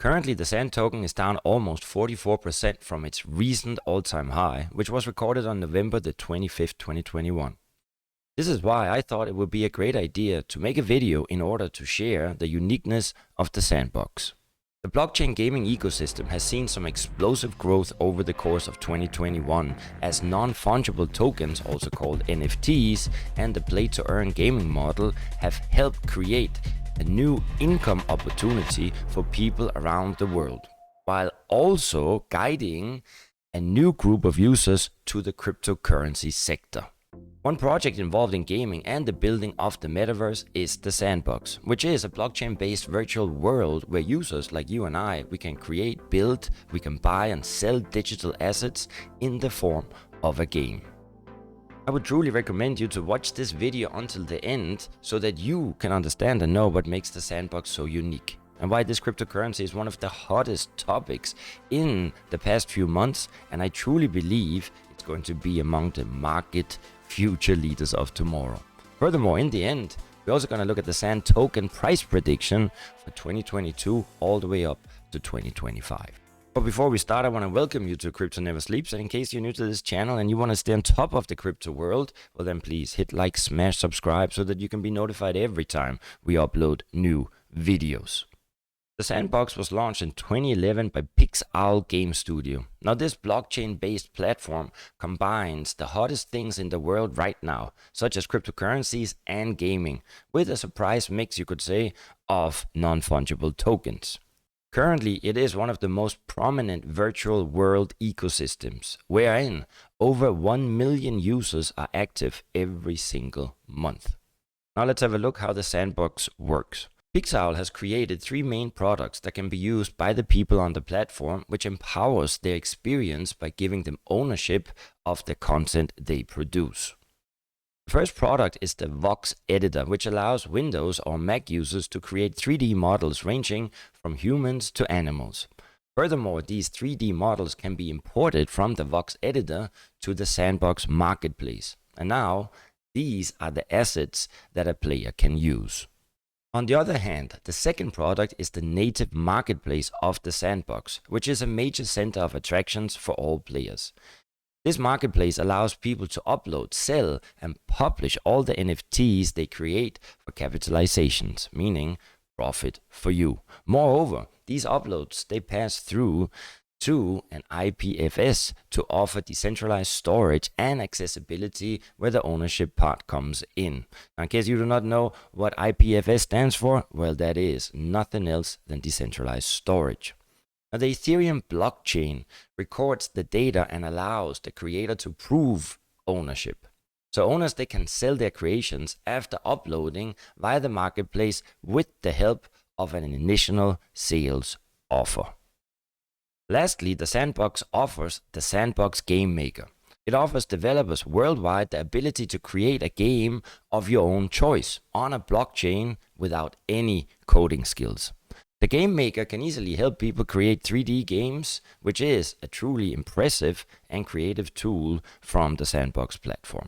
Currently, the SAND token is down almost 44% from its recent all-time high, which was recorded on November the 25th, 2021. This is why I thought it would be a great idea to make a video in order to share the uniqueness of the SANDBOX. The blockchain gaming ecosystem has seen some explosive growth over the course of 2021 as non-fungible tokens, also called NFTs, and the play-to-earn gaming model have helped create a new income opportunity for people around the world, while also guiding a new group of users to the cryptocurrency sector. One project involved in gaming and the building of the metaverse is the SANDBOX, which is a blockchain-based virtual world where users like you and we can create, build, we can buy and sell digital assets in the form of a game. I would truly recommend you to watch this video until the end so that you can understand and know what makes the SANDBOX so unique and why this cryptocurrency is one of the hottest topics in the past few months, and I truly believe it's going to be among the market future leaders of tomorrow. Furthermore, in the end, we're also going to look at the SAND token price prediction for 2022 all the way up to 2025. But before we start, I want to welcome you to Crypto Never Sleeps. And in case you're new to this channel and you want to stay on top of the crypto world, well then please hit like, smash, subscribe so that you can be notified every time we upload new videos. The SANDBOX was launched in 2011 by Pixowl Game Studio. Now this blockchain-based platform combines the hottest things in the world right now, such as cryptocurrencies and gaming, with a surprise mix, you could say, of non-fungible tokens. Currently, it is one of the most prominent virtual world ecosystems, wherein over 1 million users are active every single month. Now let's have a look how the SANDBOX works. Pixowl has created 3 main products that can be used by the people on the platform, which empowers their experience by giving them ownership of the content they produce. The first product is the Vox Editor, which allows Windows or Mac users to create 3D models ranging from humans to animals. Furthermore, these 3D models can be imported from the Vox Editor to the SANDBOX marketplace. And now, these are the assets that a player can use. On the other hand, the second product is the native marketplace of the SANDBOX, which is a major center of attractions for all players. This marketplace allows people to upload, sell, and publish all the NFTs they create for capitalizations, meaning profit for you. Moreover, these uploads, they pass through to an IPFS to offer decentralized storage and accessibility where the ownership part comes in. Now, in case you do not know what IPFS stands for, well, that is nothing else than decentralized storage. Now, the Ethereum blockchain records the data and allows the creator to prove ownership. So owners, they can sell their creations after uploading via the marketplace with the help of an initial sales offer. Lastly, the SANDBOX offers the SANDBOX Game Maker. It offers developers worldwide the ability to create a game of your own choice on a blockchain without any coding skills. The Game Maker can easily help people create 3D games, which is a truly impressive and creative tool from the SANDBOX platform.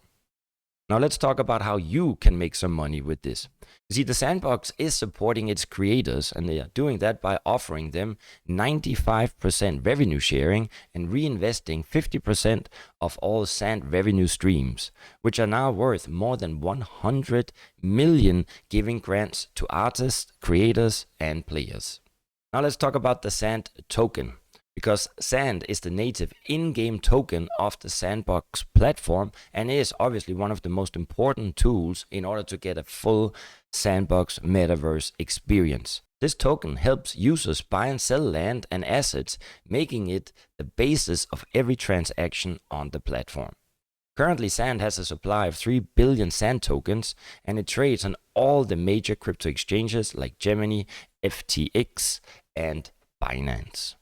Now let's talk about how you can make some money with this. You see, the SANDBOX is supporting its creators, and they are doing that by offering them 95% revenue sharing and reinvesting 50% of all SAND revenue streams, which are now worth more than 100 million, giving grants to artists, creators, and players. Now let's talk about the SAND token. Because SAND is the native in-game token of the SANDBOX platform and is obviously one of the most important tools in order to get a full SANDBOX metaverse experience. This token helps users buy and sell land and assets, making it the basis of every transaction on the platform. Currently, SAND has a supply of 3 billion SAND tokens, and it trades on all the major crypto exchanges like Gemini, FTX, and Binance.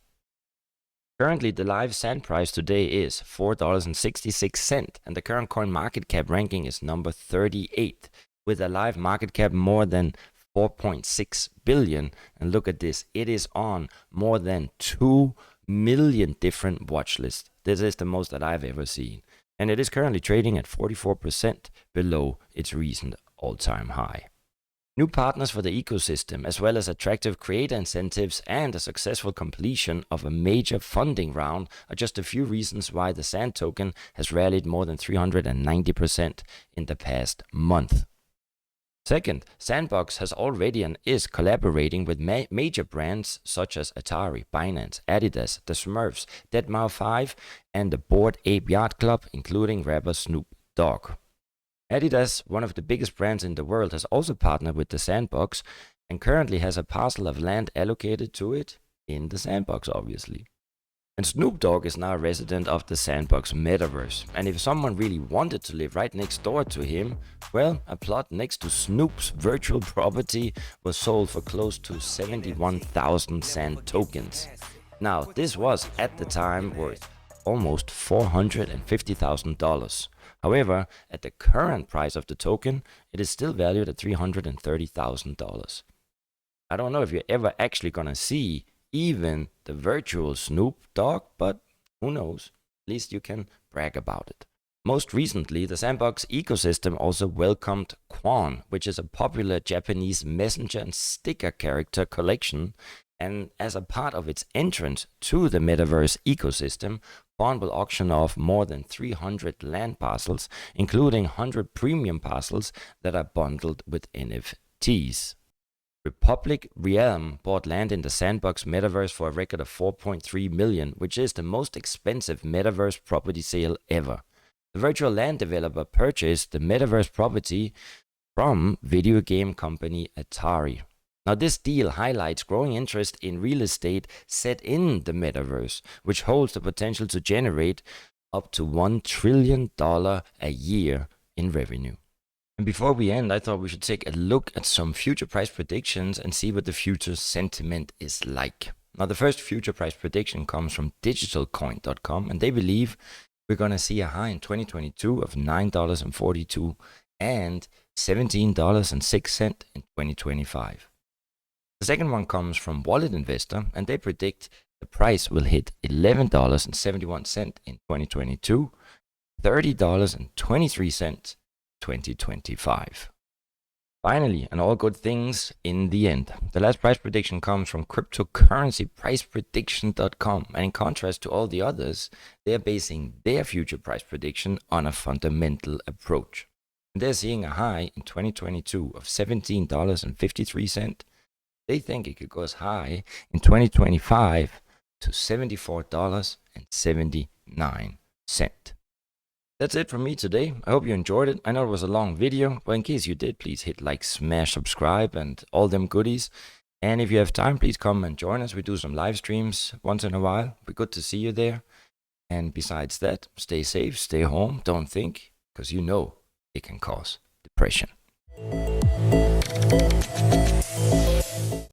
Currently, the live SAND price today is $4.66, and the current coin market cap ranking is number 38, with a live market cap more than 4.6 billion. And look at this, it is on more than 2 million different watch lists. This is the most that I've ever seen. And it is currently trading at 44% below its recent all-time high. New partners for the ecosystem, as well as attractive creator incentives and a successful completion of a major funding round, are just a few reasons why the SAND token has rallied more than 390% in the past month. Second, SANDBOX has already and is collaborating with major brands such as Atari, Binance, Adidas, the Smurfs, deadmau5, and the Bored Ape Yacht Club, including rapper Snoop Dogg. Adidas, one of the biggest brands in the world, has also partnered with the SANDBOX and currently has a parcel of land allocated to it in the SANDBOX, obviously. And Snoop Dogg is now a resident of the SANDBOX metaverse. And if someone really wanted to live right next door to him, well, a plot next to Snoop's virtual property was sold for close to 71,000 SAND tokens. Now, this was at the time worth almost $450,000. However, at the current price of the token, it is still valued at $330,000. I don't know if you're ever actually gonna see even the virtual Snoop Dogg, but who knows? At least you can brag about it. Most recently, the SANDBOX ecosystem also welcomed Quan, which is a popular Japanese messenger and sticker character collection. And as a part of its entrance to the metaverse ecosystem, Quan will auction off more than 300 land parcels, including 100 premium parcels that are bundled with NFTs. Republic Realm bought land in the SANDBOX metaverse for a record of $4.3 million, which is the most expensive metaverse property sale ever. The virtual land developer purchased the metaverse property from video game company Atari. Now, this deal highlights growing interest in real estate set in the metaverse, which holds the potential to generate up to $1 trillion a year in revenue. And before we end, I thought we should take a look at some future price predictions and see what the future sentiment is like. Now, the first future price prediction comes from digitalcoin.com, and they believe we're going to see a high in 2022 of $9.42 and $17.06 in 2025. The second one comes from Wallet Investor, and they predict the price will hit $11.71 in 2022, $30.23 2025. Finally, and all good things in the end, the last price prediction comes from cryptocurrencypriceprediction.com, and in contrast to all the others, they are basing their future price prediction on a fundamental approach. They're seeing a high in 2022 of $17.53. They think it could go as high in 2025 to $74.79. That's it from me today. I hope you enjoyed it. I know it was a long video, but in case you did, please hit like, smash, subscribe, and all them goodies. And if you have time, please come and join us. We do some live streams once in a while. It'd be good to see you there. And besides that, stay safe, stay home, don't think, because you know it can cause depression.